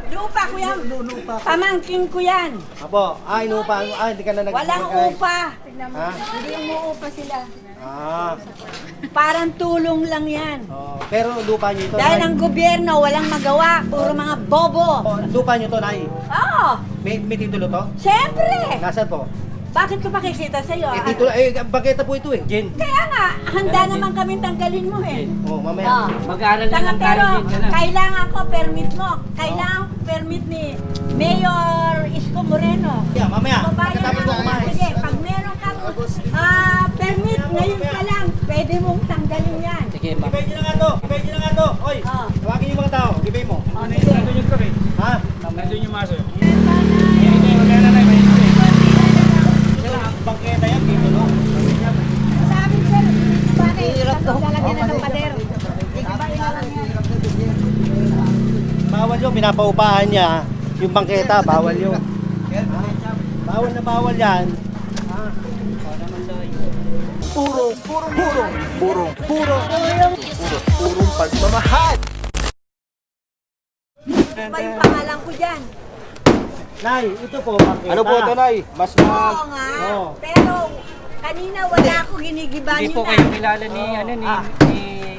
Lupa ko yan. Lupa. Pamangkin ko yan. Apo, inuupa. Hindi ka na Walang upa. Ha? Hindi umuupa sila. Ah. Parang tulong lang yan. Oh, pero lupa niyo ito, Dahil Nay. ang gobyerno walang magawa. Puro mga bobo. Oh, lupa niyo to, Nay. Oo. May titulo to? Siyempre. Nasaan po? Bakit ko makikita sa'yo? Titulo, bageta po ito eh. Jen. Kaya nga, handa naman kaming tanggalin mo eh. Oh, mamaya. Mag-aaral na Tanga, lang pero tayo dyan. kailangan ko permit mo. Kailangan permit ni Mayor Isko Moreno. Yeah, mamaya. Babayan Pagkatapos ko ako. kumain. Sige, pag meron kang permit ngayon pa lang, pwede mong tanggalin yan. Sige, ma'am. Gibay niyo na nga to. Gibay niyo na nga to. Oy, Oh. tawagin niyo mga tao. Gibay mo. Nandun yung kami. Ha? Nandun yung maso. Bangketa yan, titulo. Sabi sir, bakit? Hirap daw. Lalagyan na ng pader. Bawal yun, pinapaupahan niya. Yung bangketa, bawal yun. Bawal na bawal yan. Purong pagmamahal. Pa yung pangalan ko dyan. Nay, ito po, bangketa. Ano po ito, Nay? Mas Oo nga. Oo. Pero kanina wala ako ginigiba Hindi nila. po kayo kilala ni, ano, ni...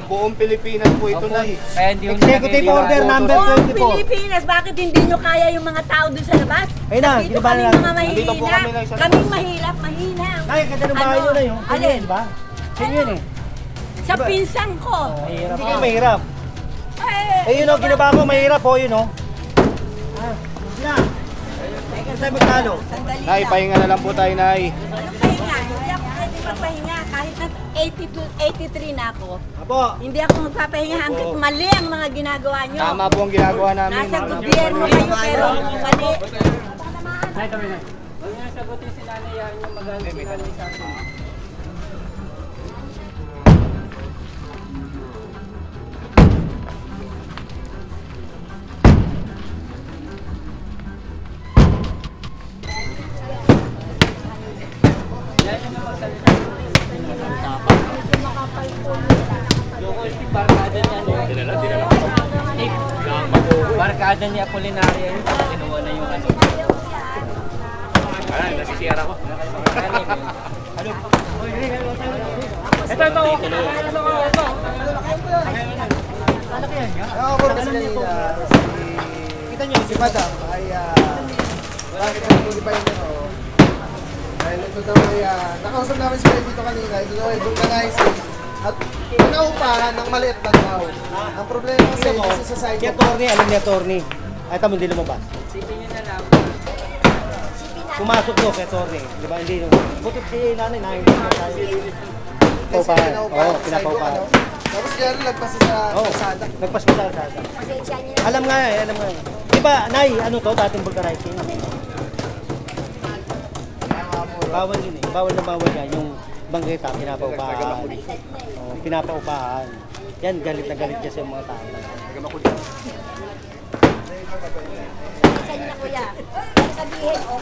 buong Pilipinas po ito, Opo, Nay. kaya hindi yung Executive order number Buong 24. Pilipinas, bakit hindi nyo kaya yung mga tao doon sa labas? Ayun na, Dito giniba kami na mga Nandito po mahihina. kami, Nay, sa- Kaming mahirap, mahina. Nay, ganda ng bahay nyo na yun. Sa inyo Alin? yun, di ba? Sa inyo yun eh. Sa pinsan ko. Mahirap. Hindi kayo mahirap. Eh, Eh yun o, ginawa ko mahirap o yun o. Sina, kasi tayo magtalo. Sandali Nay, lang. pahinga na lang po tayo, Nay. Anong pahinga? Hindi ako pwede magpahinga. Kahit na 83 na ako. Apo, Hindi ako magpapahinga hanggat mali ang mga ginagawa nyo. Tama po ang ginagawa namin. Nasa gobyerno kayo pero mali. Nay, kami na. Huwag niyo sagutin si nanay yan yung magalit si nanay sa akin. Barkada ni Apolinaria yun. Kinuha na yung ano. Ay, nasisiyara ko. Ito. ako po kasi kita nyo, Si Madam ay bakit nag-iibay nyo? Dahil ito daw ay nakausap namin sila dito kanina. Ito daw ay vulcanizing at pinaupahan ng maliit na tao. Ang problema kasi sa side si attorney, alam ni attorney. Ay, tamo hindi lumabas. Sipin nyo na lang. Pumasok to kay attorney. Di ba? Hindi. Butot si nanay, hindi niya tayo. Paupahan. Oo, pinapaupahan. Tapos dyan lagpas sa Oo, kalsada. nagpaspada sa asa. Alam nga eh, alam nga. Di ba, Nay, ano to, dating vulcanizing? Bawal yun eh. Bawal na bawal yan. Yung bangketa, pinapaupahan. Oh, pinapaupahan. Yan, galit na galit kasi yung mga tao. Sa'yo na kuya. Sabihin, oh.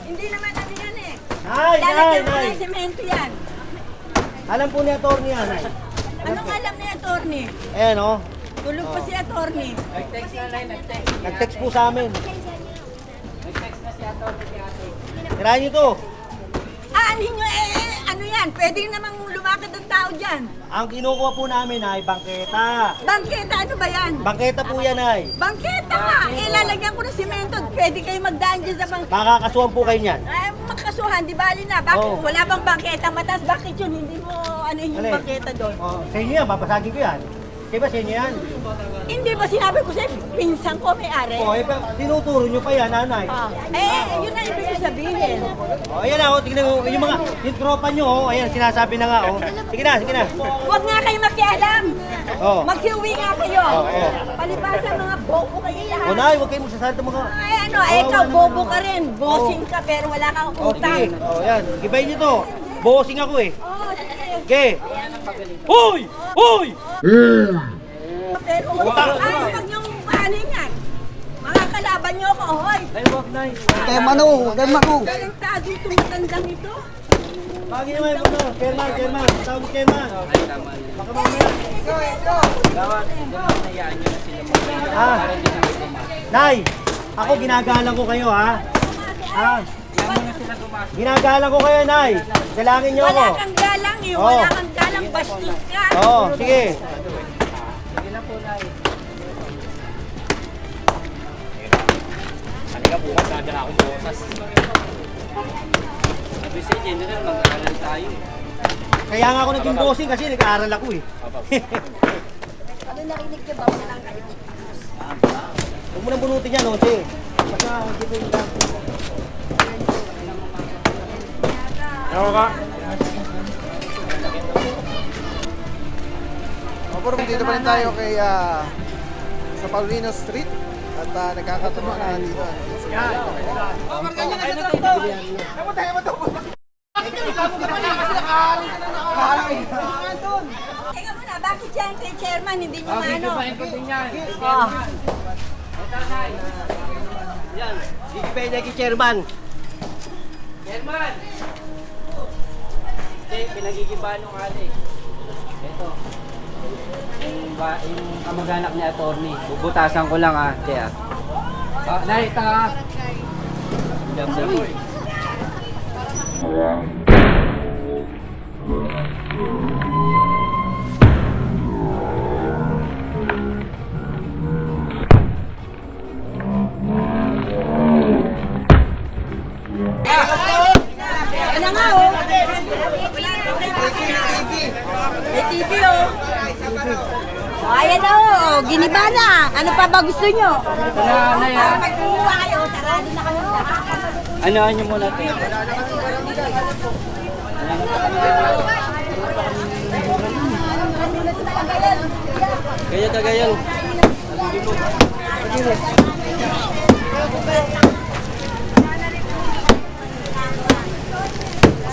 Hindi naman ano yan eh. Nay, Lalagyan mo Nay! ng semento yan. Alam po ni attorney yan, Nay. Anong alam ni attorney? Ayan oh. Tulog pa si attorney. Nag-text na lang, nag-text. Nag-text po sa amin. Nag-text na si Ato. Tirahan nyo to. Ano nyo ano yan? Pwede namang lumakad ang tao dyan. Ang kinukuha po namin ay bangketa. Bangketa, ano ba yan? Bangketa po yan ay. Bangketa nga! Eh, lalagyan ko ng simento. Pwede kayo magdaan dyan sa bangketa. Makakasuhan po kayo niyan. Ay, makasuhan, di bali na. Bakit? Oo. Wala bang bangketa mataas? Bakit yun? Hindi mo ano yung Alin? bangketa doon? Oh, sa inyo yan, babasagin ko yan. Diba sa inyo yan? Hindi ba sinabi ko sa'yo, pinsan ko may-ari? Oh, eh, tinuturo nyo pa yan, nanay. Ah. Yun na ibig ko sabihin. Oh, ayan na, oh, tignan mo, yung mga, yung tropa nyo, oh, ayan, sinasabi na nga, oh. Sige na, sige na. Huwag nga kayo makialam. Oh. Magsiuwi nga kayo. Oo. Palibasa mga bobo kayo lahat. Oh, nay, huwag kayong magsasalita mga... Ay, ano, ikaw bobo ka rin. Bossing ka pero wala kang Oh, utang. sige. Oh, yan, gibay nyo to. Bossing ako eh. Oh, sige. Okay. Hoy! Hoy! Pero wag niyong ano yan. Mga kalaban niyo ako, hoy. Ay, wag, nay. Kaya mano, kaya mano. Talentado itong matandang ito. Bagay naman mo no. Chairman. Tawag mo chairman. Ay, tama na. Baka mamaya. Dapat, hayaan nyo na sila mag- Ah. Para hindi kami pumasok. Nay, ako ginagalang ko kayo ha. Ah, Hayaan mo na sila pumasok. ginagalang ko kayo, Nay. Dalangin niyo ako. Wala kang galang eh. Oo. Wala kang galang. Bastos ka. Oo, sige. Sige lang po, Nay. Halika bukas, nadala akong bukas. Sabi sa general, mag-aaral tayo. Kaya nga ako naging bossing kasi nag-aaral ako eh. Ano narinig niyo ba? Wala kang galang. Huwag mo nang bunutin yan, Jose. Basta, dito yung lang. Ako ka? Pero dito pa rin tayo kay sa Paulino Street at nagkakatuwa na dito. Teka muna, bakit yan kay chairman? Hindi niyo ano? Ko din yan. Oh. Yan, Wikipedia kay chairman. German! Hindi, pinagigibahan ng ali. Ito. Yung kamag-anak ni attorney. Bubutasan ko lang ah. Kaya. Ah, Nay, ito ah. Yan na nga oh. May TV oh. Oh, ayan na oh. Giniba na. Ano pa ba gusto nyo? Wala na yan. Pag kumuha kayo, sarado na kayo. Ano nyo muna ito? Kaya kagayan.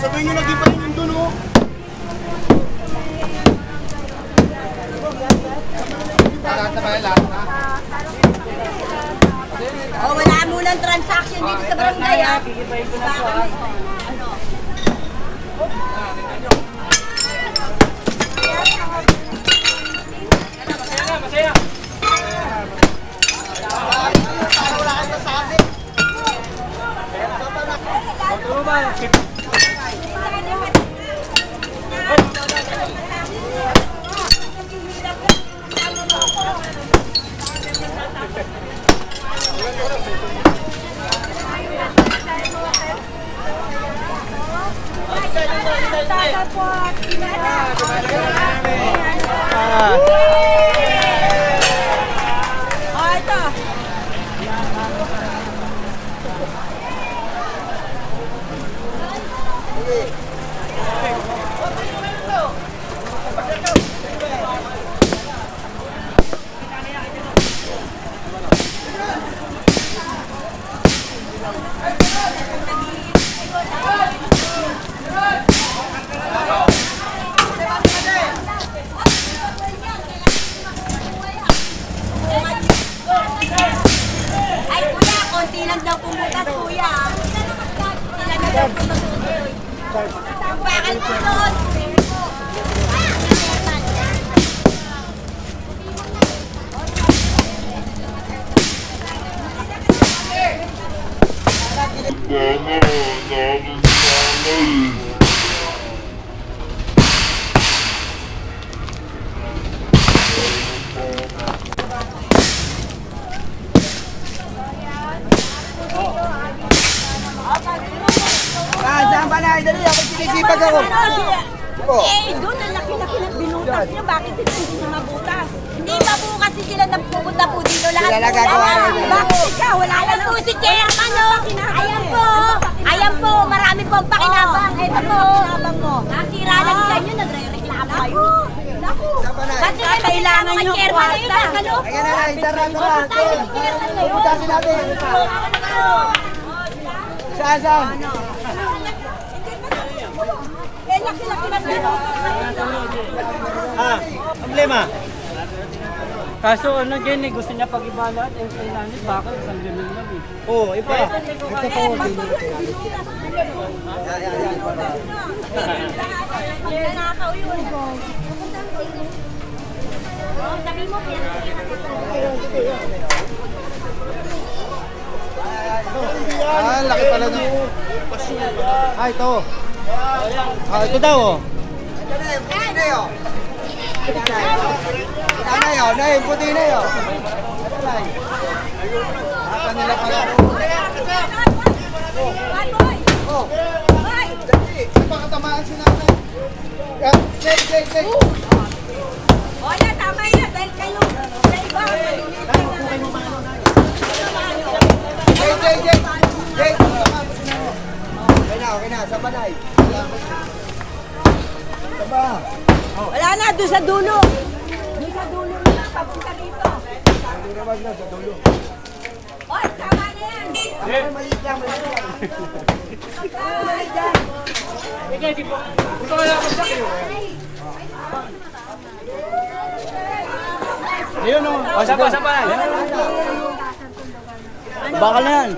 Sabihin nyo naging pa rin yung dun, oh. Oh, wala munang transaction dito sa barangay ah. Kikibayin ko na po ah. Oh, ito. Ay, kuya, konti lang daw pumutas, kuya. Konti lang daw pumutas. Bakal po doon. Saan ba na? Dali ako, sinisipag ako. Eh, doon ang laki-laki ng binutas niya. Bakit hindi niya mabutas? Hindi mabukas sila na pupunta po dito lahat. Sila nagagawa na yun. Bakit ikaw? Wala lang po si Chairman, no? Ayan po. Ayan po. Marami po ang pakinabang. Ito po. Nasira lang sa inyo. Nagre-reklamo kayo. Naku. Ba't kailangan nyo kwarta? Ayan na, isarap na lang. Puputasin natin. Saan? Eh, laki-laki ng binutas. Ah, problema. Kaso ano Jenny, gusto niya pag-ibalaan, yung kay nanay, bakit? Isang ganun lang eh. Oo, iba. Nanakaw yun. Sabi mo, Laki pala ng... Ah, ito. Ah, ito daw oh. Puti na yun. Kanila pala. Oh, dali. Napakatamaan si nanay. Jay. O na, tama yan. Dahil kayo, sa iba, Jay, tama mo si nanay. Okay na. Saba na. Saba. wala na, doon sa dulo. Doon sa dulo na, papunta dito. Wag na sa dulo. Oy, tama na yan. Maliit lang. Ayun oh. O, sapa. Bakal na yan.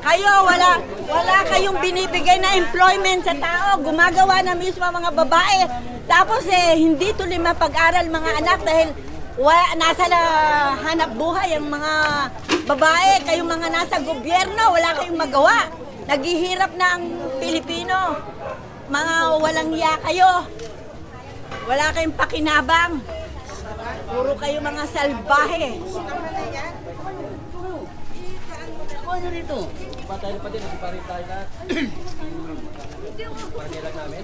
Kayo, wala kayong binibigay na employment sa tao. Gumagawa na mismo ang mga babae. Tapos hindi tuloy mapag-aral mga anak dahil nasa hanap buhay ang mga babae. Kayong mga nasa gobyerno, wala kayong magawa. Naghihirap na ang Pilipino. Mga walang hiya kayo. Wala kayong pakinabang. Puro kayo mga salbahe. Ano dito? Patay pa din, nagpaparin tayo lahat. Panilang namin.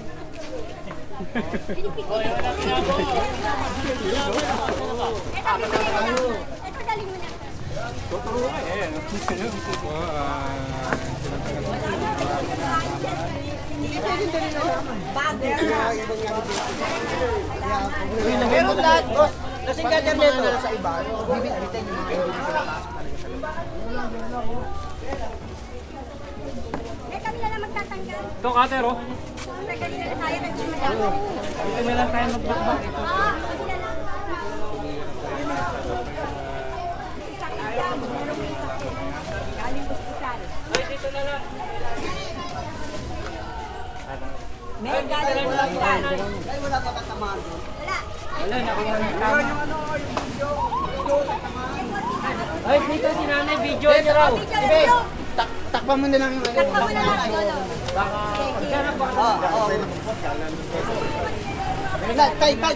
Meron lahat, boss. Kasi ganyan nito. Sa iba, bibit-bitin yung mga hindi sila pasok. Kami na lang magtatanggal. Ito, cutter oh. Kami na tayo kasi malaman. Dito na lang tayo magbakbak ito. Galing ospital. Ay, dito na lang. May galing ospital. Wala, nakuha na tama. Ay, dito si nanay, video niya raw. Takpan mo na lang yung ano.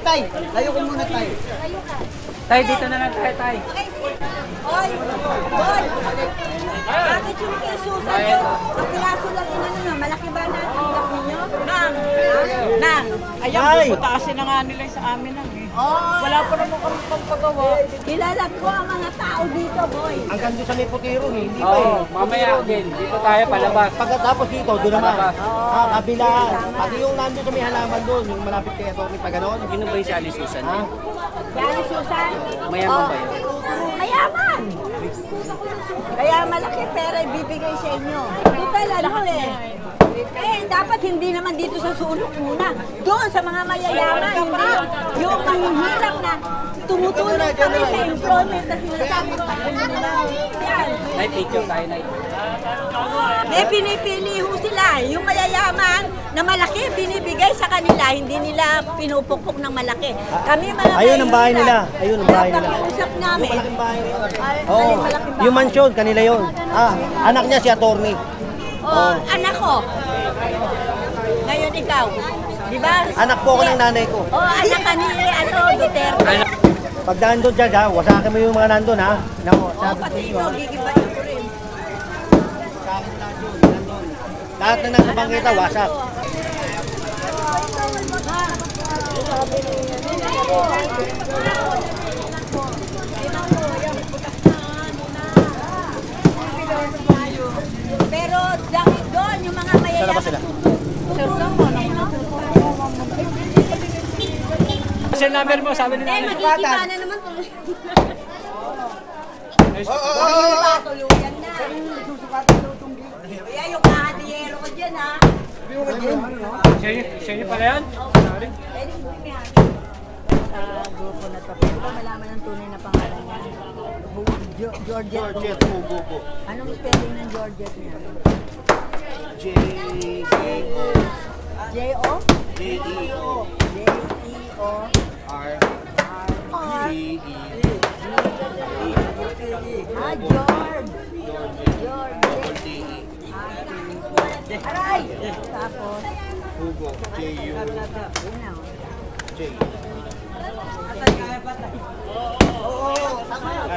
Tay. Layo ko muna, tay. Tay, dito na lang tayo, tay. Oy! Boy! Bakit yung kisusan nyo? Ang piraso lang inano nyo, malaki ba na tindak ninyo? Nang! Ay! Taasin na nga nila sa amin ang eh. Oh! Wala pa naman kami pagpagawa. Kilala ko ang mga tao dito, boy. Ang ganda sa may putiro eh. Hindi pa Oo, eh. mamaya din. Dito tayo palabas. Pagkatapos dito, doon naman. Palabas. Kabila. Pati yung nandun sa may halaman doon, yung malapit kay Atty. pa gano'n. Sino ba yung si Alice Susan? Ha? Yan, Susan. Mayaman ba yun? Mayaman! Kaya malaki pera ibibigay sa inyo. Total ano eh. Dapat hindi naman dito sa sulok muna. Doon sa mga mayayaman, hindi yung mahihirap na tumutulong kami sa employment na sinasabi ko. Yan. Night, picture tayo, night. May pinipili ho sila. Yung mayayaman na malaki, binibigay sa kanila. Hindi nila pinupukpok ng malaki. Kami mga Ayun ang bahay nila. Ayun ang bahay nila. Pakiusap namin. Malaking bahay na yun. Ay, Oo. malaking bahay. Yung mansion, kanila yun. Anak niya si Atty. Oh, anak ko. Ngayon ikaw. Di ba? Anak po ako ng nanay ko. Oh, anak ka ni Duterte. Pag nandun dyan, ha, wasakin mo yung mga nandun, ha? Nako, Oh, sabi pati ko ikaw, ha. gigibayin ko rin. Lahat na nang kita, wasak. Pero dahil doon, yung mga mayayaman. Saan ba sila? Kasi number mo, sabi ni Eh, nanay. magigiba na naman tuloy. Tuluyan na. Kaya yung kahadiyero ko dyan, ha? Siya yun pala yan? Sorry. Pwede mo yung sa grupo na to. Pwede ba malaman ang tunay na pangalan niya? Georgette. Georgette Hugo po. Anong spelling ng Georgette niya? J-E-O. J-O? J-E-O. J-E-O. R. R. E-E. Ah, George. George. T-E. Aray! Tapos, Hugo. J-U. yun na. J.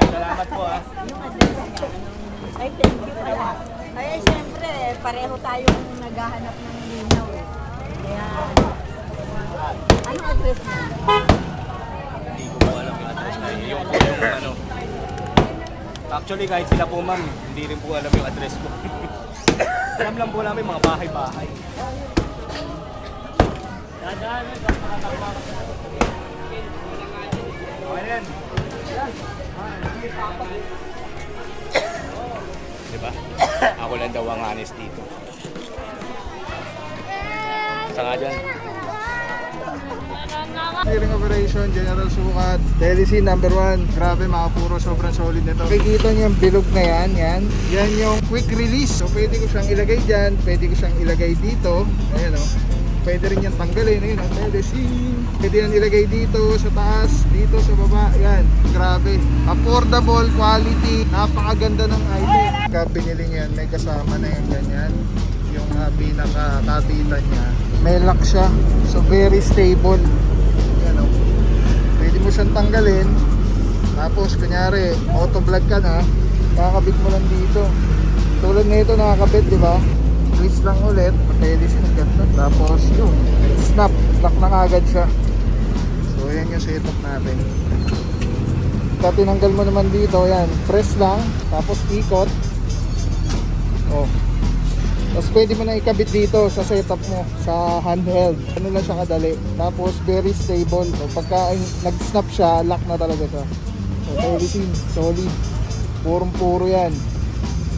Salamat po ah. Yung address niya. Ay, thank you pala. Ay, siyempre, pareho tayong naghahanap ng linaw eh. Kaya, anong address niya? Hindi ko po alam yung address na yun. Yung ano. Actually, kahit sila po ma'am, hindi rin po alam yung address ko. Alam lang po namin mga bahay-bahay. Okay yan. Diba? Ako lang daw ang honest dito. Sa nga dyan. Clearing operation, general sukat, Telecine number 1. Grabe mga puro, sobrang solid nito. Makikita niyo yung bilog na yan, yan yung quick release. So pwede ko siyang ilagay dyan, pwede ko siyang ilagay dito. Ayan o. Pwede rin yan tanggalin, ayun o, Telecine. Pwede yan ilagay dito, sa taas, dito, sa baba. Yan, grabe. Affordable, quality, napakaganda ng item. Pagka binili niyan, may kasama na yung ganyan. Yung pinaka-kapitan niya. May lock siya, so very stable. Yan o. Pwede mo siyang tanggalin. Tapos, kunyari, auto vlog ka na, nakakabit mo lang dito. Tulad nito, nakakabit, di ba? Twist lang ulit, Telecine ang ganda. Tapos yun, snap, lock na kagad siya. So ayan yung setup natin. Pagka tinanggal mo naman dito, yan, press lang, tapos ikot. Oh. Tapos pwede mo na ikabit dito sa setup mo, sa handheld. Ano lang siya kadali. Tapos very stable. So, pagka nag-snap siya, lock na talaga siya. So Telecine, solid. Purong-puro yan.